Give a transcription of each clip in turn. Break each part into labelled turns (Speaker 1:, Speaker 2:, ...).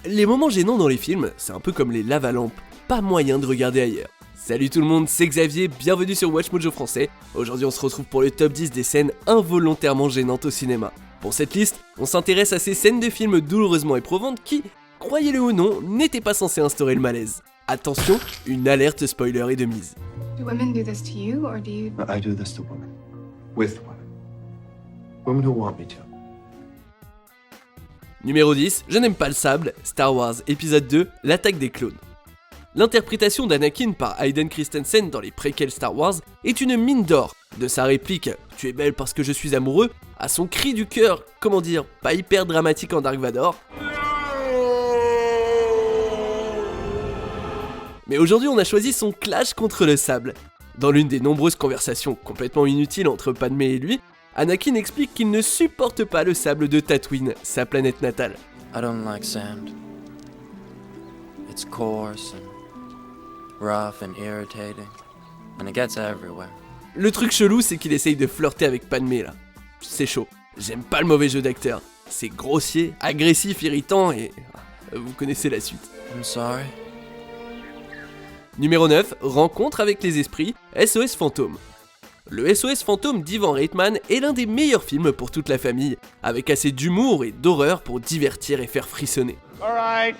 Speaker 1: Les moments gênants dans les films, c'est un peu comme les lave-lampes, pas moyen de regarder ailleurs. Salut tout le monde, c'est Xavier, bienvenue sur Watch Mojo français. Aujourd'hui on se retrouve pour le top 10 des scènes involontairement gênantes au cinéma. Pour cette liste, on s'intéresse à ces scènes de films douloureusement éprouvantes qui, croyez-le ou non, n'étaient pas censées instaurer le malaise. Attention, une alerte spoiler est de mise.
Speaker 2: Do women do this to you, or do you...
Speaker 3: I do this to women. With women. Women who want me to.
Speaker 1: Numéro 10, je n'aime pas le sable, Star Wars épisode 2, l'attaque des clones. L'interprétation d'Anakin par Hayden Christensen dans les préquels Star Wars est une mine d'or. De sa réplique « Tu es belle parce que je suis amoureux » à son cri du cœur, comment dire, pas hyper dramatique en Dark Vador. Mais aujourd'hui on a choisi son clash contre le sable. Dans l'une des nombreuses conversations complètement inutiles entre Padmé et lui, Anakin explique qu'il ne supporte pas le sable de Tatooine, sa planète natale.
Speaker 4: I don't like sand. It's coarse and rough and irritating, and it gets everywhere.
Speaker 1: Le truc chelou, c'est qu'il essaye de flirter avec Padmé là. C'est chaud. J'aime pas le mauvais jeu d'acteur. C'est grossier, agressif, irritant et... vous connaissez la suite.
Speaker 4: I'm sorry.
Speaker 1: Numéro 9, rencontre avec les esprits, SOS Fantôme. Le SOS Fantôme d'Ivan Reitman est l'un des meilleurs films pour toute la famille, avec assez d'humour et d'horreur pour divertir et faire frissonner.
Speaker 5: Alright.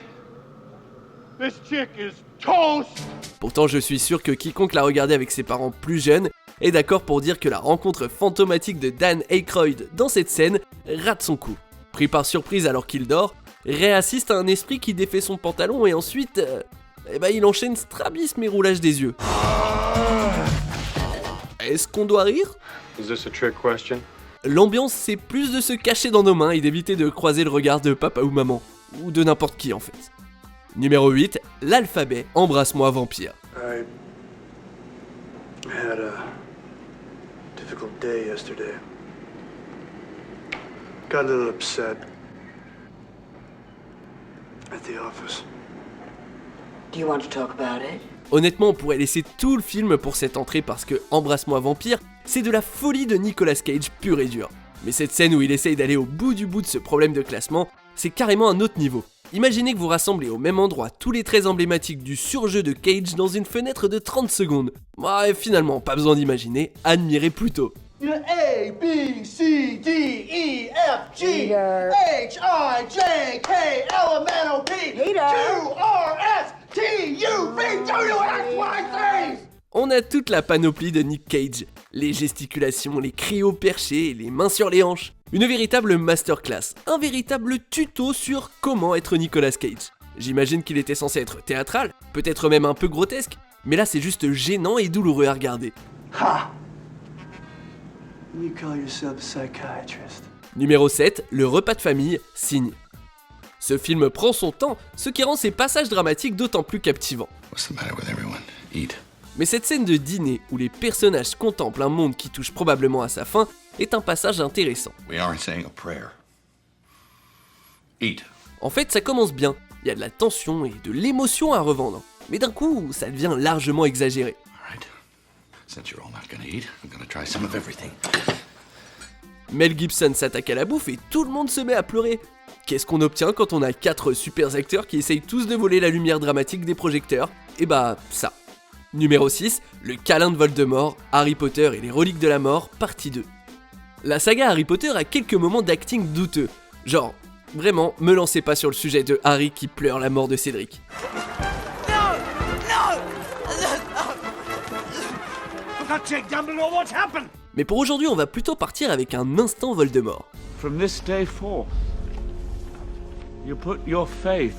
Speaker 5: This chick is toast.
Speaker 1: Pourtant, je suis sûr que quiconque l'a regardé avec ses parents plus jeunes est d'accord pour dire que la rencontre fantomatique de Dan Aykroyd dans cette scène rate son coup. Pris par surprise alors qu'il dort, Ray assiste à un esprit qui défait son pantalon et ensuite... il enchaîne strabisme et roulage des yeux. Est-ce qu'on doit rire ?
Speaker 3: Is this a trick question?
Speaker 1: L'ambiance, c'est plus de se cacher dans nos mains et d'éviter de croiser le regard de papa ou maman. Ou de n'importe qui en fait. Numéro 8, l'alphabet, embrasse-moi vampire.
Speaker 6: I had a difficult day yesterday. Got a little upset at the office.
Speaker 7: Do you want to talk about it?
Speaker 1: Honnêtement, on pourrait laisser tout le film pour cette entrée parce que Embrasse-moi vampire, c'est de la folie de Nicolas Cage pur et dur. Mais cette scène où il essaye d'aller au bout de ce problème de classement, c'est carrément un autre niveau. Imaginez que vous rassemblez au même endroit tous les traits emblématiques du surjeu de Cage dans une fenêtre de 30 secondes. Ouais, finalement, pas besoin d'imaginer, admirez plutôt.
Speaker 5: A, B, C, D, E, F, G, H, I, J, K, L, M, N, O, P, Q, R, S, T, U, V, W, X, Y, Z.
Speaker 1: On a toute la panoplie de Nick Cage. Les gesticulations, les cris au perché, les mains sur les hanches. Une véritable masterclass, un véritable tuto sur comment être Nicolas Cage. J'imagine qu'il était censé être théâtral, peut-être même un peu grotesque, mais là c'est juste gênant et douloureux à regarder.
Speaker 6: Ha! You call yourself a psychiatrist.
Speaker 1: Numéro 7, le repas de famille, Signe. Ce film prend son temps, ce qui rend ses passages dramatiques d'autant plus captivants.
Speaker 3: What's the matter with everyone? Eat.
Speaker 1: Mais cette scène de dîner où les personnages contemplent un monde qui touche probablement à sa fin est un passage intéressant.
Speaker 3: We aren't saying a prayer. Eat.
Speaker 1: En fait, ça commence bien, il y a de la tension et de l'émotion à revendre, mais d'un coup, ça devient largement exagéré.
Speaker 3: Alright. Since you're all not gonna eat, I'm gonna try some of everything.
Speaker 1: Mel Gibson s'attaque à la bouffe et tout le monde se met à pleurer. Qu'est-ce qu'on obtient quand on a 4 super acteurs qui essayent tous de voler la lumière dramatique des projecteurs ? Et ça. Numéro 6, le câlin de Voldemort, Harry Potter et les reliques de la mort, partie 2. La saga Harry Potter a quelques moments d'acting douteux. Genre, vraiment, me lancez pas sur le sujet de Harry qui pleure la mort de Cédric. Mais pour aujourd'hui, on va plutôt partir avec un instant Voldemort.
Speaker 8: From this day forth, you put your faith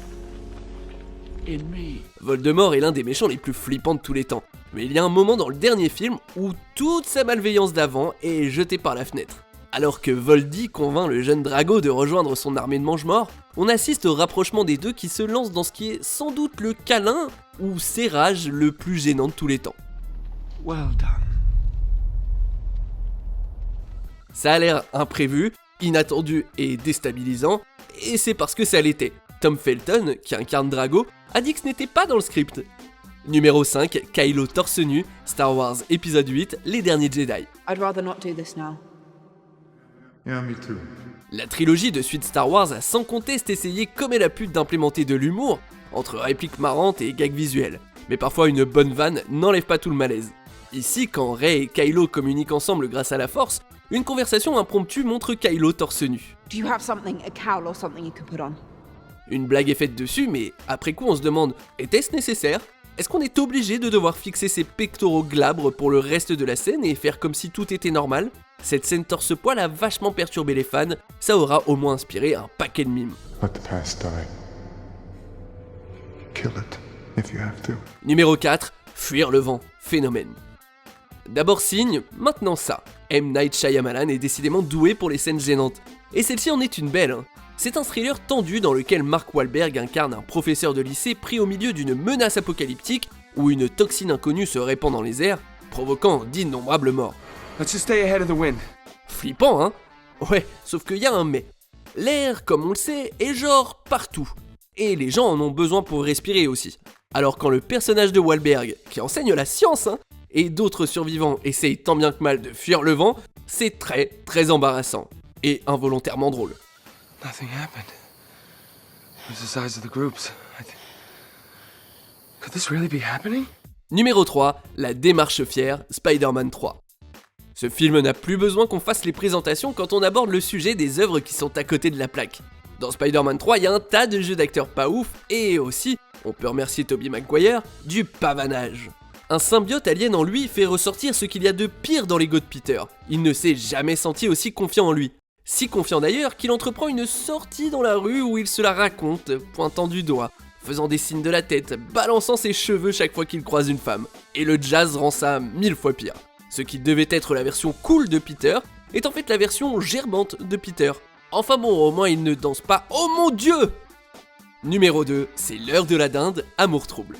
Speaker 8: in me.
Speaker 1: Voldemort est l'un des méchants les plus flippants de tous les temps. Mais il y a un moment dans le dernier film où toute sa malveillance d'avant est jetée par la fenêtre. Alors que Voldy convainc le jeune Drago de rejoindre son armée de mange-morts, on assiste au rapprochement des deux qui se lancent dans ce qui est sans doute le câlin ou serrage le plus gênant de tous les temps.
Speaker 8: Well done.
Speaker 1: Ça a l'air imprévu, inattendu et déstabilisant, et c'est parce que ça l'était. Tom Felton, qui incarne Drago, a dit que ce n'était pas dans le script. Numéro 5, Kylo torse nu, Star Wars épisode 8, Les Derniers Jedi.
Speaker 2: I'd rather not do this now.
Speaker 9: Yeah, me too.
Speaker 1: La trilogie de suite Star Wars a sans conteste essayé comme elle a pu d'implémenter de l'humour, entre répliques marrantes et gags visuels. Mais parfois une bonne vanne n'enlève pas tout le malaise. Ici, quand Rey et Kylo communiquent ensemble grâce à la Force, une conversation impromptue montre Kylo torse nu.
Speaker 9: Do you have something, a cowl or something you could put on?
Speaker 1: Une blague est faite dessus, mais après coup on se demande, était-ce nécessaire ? Est-ce qu'on est obligé de devoir fixer ses pectoraux glabres pour le reste de la scène et faire comme si tout était normal ? Cette scène torse-poil a vachement perturbé les fans, ça aura au moins inspiré un paquet de mimes.
Speaker 3: Let the past die. Kill it, if you have to.
Speaker 1: Numéro 4, fuir le vent, phénomène. D'abord signe, maintenant ça. M. Night Shyamalan est décidément doué pour les scènes gênantes. Et celle-ci en est une belle, hein. C'est un thriller tendu dans lequel Mark Wahlberg incarne un professeur de lycée pris au milieu d'une menace apocalyptique où une toxine inconnue se répand dans les airs, provoquant d'innombrables morts.
Speaker 5: Let's just stay ahead of the wind.
Speaker 1: Flippant, hein ? Ouais, sauf qu'il y a un mais. L'air, comme on le sait, est genre partout. Et les gens en ont besoin pour respirer aussi. Alors quand le personnage de Wahlberg, qui enseigne la science, hein, et d'autres survivants essayent tant bien que mal de fuir le vent, c'est très embarrassant. Et involontairement drôle.
Speaker 5: Nothing happened. It was the size of the groups. Could this really be happening?
Speaker 1: Numéro 3, la démarche fière, Spider-Man 3. Ce film n'a plus besoin qu'on fasse les présentations quand on aborde le sujet des œuvres qui sont à côté de la plaque. Dans Spider-Man 3, il y a un tas de jeux d'acteurs pas ouf, et aussi, on peut remercier Tobey Maguire, du pavanage. Un symbiote alien en lui fait ressortir ce qu'il y a de pire dans l'ego de Peter. Il ne s'est jamais senti aussi confiant en lui. Si confiant d'ailleurs qu'il entreprend une sortie dans la rue où il se la raconte, pointant du doigt, faisant des signes de la tête, balançant ses cheveux chaque fois qu'il croise une femme. Et le jazz rend ça 1000 fois pire. Ce qui devait être la version cool de Peter est en fait la version gerbante de Peter. Enfin bon, au moins il ne danse pas. Oh mon Dieu ! Numéro 2, c'est l'heure de la dinde, amour trouble.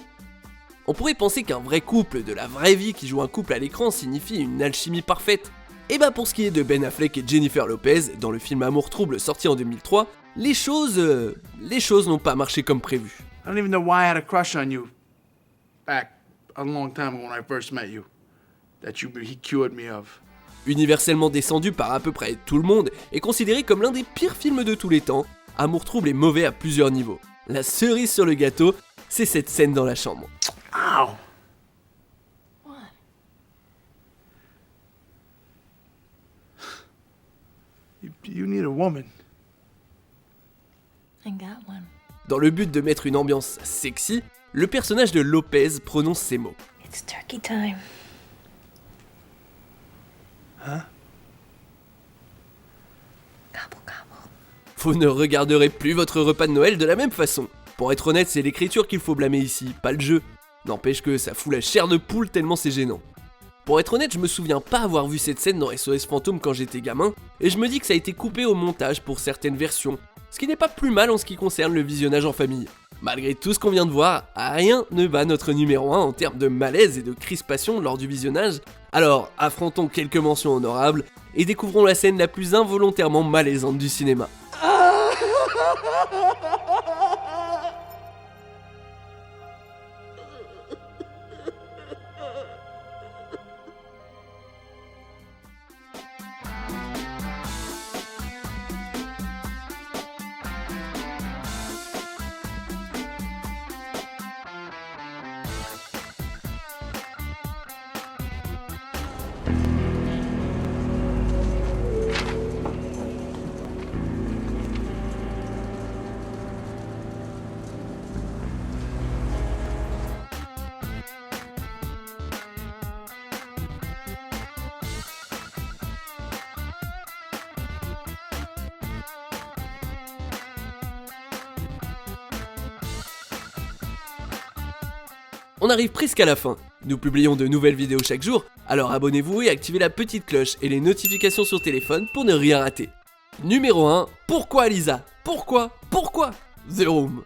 Speaker 1: On pourrait penser qu'un vrai couple de la vraie vie qui joue un couple à l'écran signifie une alchimie parfaite. Et bah pour ce qui est de Ben Affleck et Jennifer Lopez, dans le film Amour trouble sorti en 2003, les choses n'ont pas marché comme prévu.
Speaker 5: I don't even know why I had a crush on you back a long time ago when I first met you. That he cured me of.
Speaker 1: Universellement descendu par à peu près tout le monde et considéré comme l'un des pires films de tous les temps, Amour trouble est mauvais à plusieurs niveaux. La cerise sur le gâteau, c'est cette scène dans la chambre.
Speaker 5: Ow!
Speaker 9: What?
Speaker 5: You need a woman.
Speaker 9: I got one.
Speaker 1: Dans le but de mettre une ambiance sexy, le personnage de Lopez prononce ces mots.
Speaker 9: It's turkey time.
Speaker 5: Huh?
Speaker 9: Gobble gobble.
Speaker 1: Vous ne regarderez plus votre repas de Noël de la même façon. Pour être honnête, c'est l'écriture qu'il faut blâmer ici, pas le jeu. N'empêche que ça fout la chair de poule tellement c'est gênant. Pour être honnête, je me souviens pas avoir vu cette scène dans SOS Fantôme quand j'étais gamin, et je me dis que ça a été coupé au montage pour certaines versions, ce qui n'est pas plus mal en ce qui concerne le visionnage en famille. Malgré tout ce qu'on vient de voir, rien ne bat notre numéro 1 en termes de malaise et de crispation lors du visionnage, alors affrontons quelques mentions honorables et découvrons la scène la plus involontairement malaisante du cinéma. On arrive presque à la fin. Nous publions de nouvelles vidéos chaque jour, alors abonnez-vous et activez la petite cloche et les notifications sur téléphone pour ne rien rater. Numéro 1, pourquoi Lisa ? Pourquoi The Room.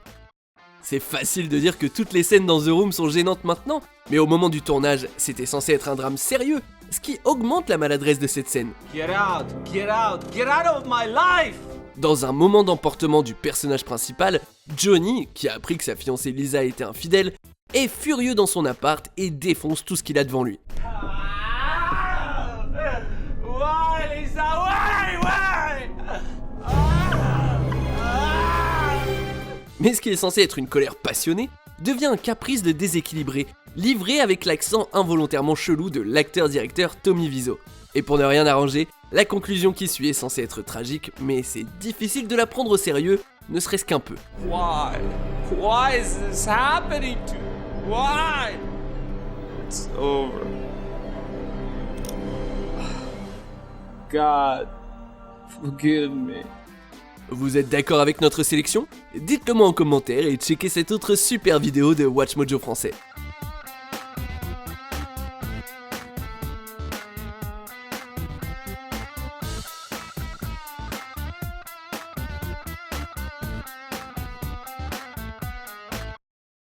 Speaker 1: C'est facile de dire que toutes les scènes dans The Room sont gênantes maintenant, mais au moment du tournage, c'était censé être un drame sérieux, ce qui augmente la maladresse de cette scène.
Speaker 5: Get out of my life!
Speaker 1: Dans un moment d'emportement du personnage principal, Johnny, qui a appris que sa fiancée Lisa était infidèle, est furieux dans son appart et défonce tout ce qu'il a devant lui.
Speaker 5: Why, Lisa? Why?
Speaker 1: Mais ce qui est censé être une colère passionnée devient un caprice de déséquilibré, livré avec l'accent involontairement chelou de l'acteur-directeur Tommy Wiseau. Et pour ne rien arranger, la conclusion qui suit est censée être tragique, mais c'est difficile de la prendre au sérieux, ne serait-ce qu'un peu.
Speaker 8: Why? Why is this happening to me? Why? It's over. God, forgive me.
Speaker 1: Vous êtes d'accord avec notre sélection ? Dites-le moi en commentaire et checkez cette autre super vidéo de Watch Mojo français.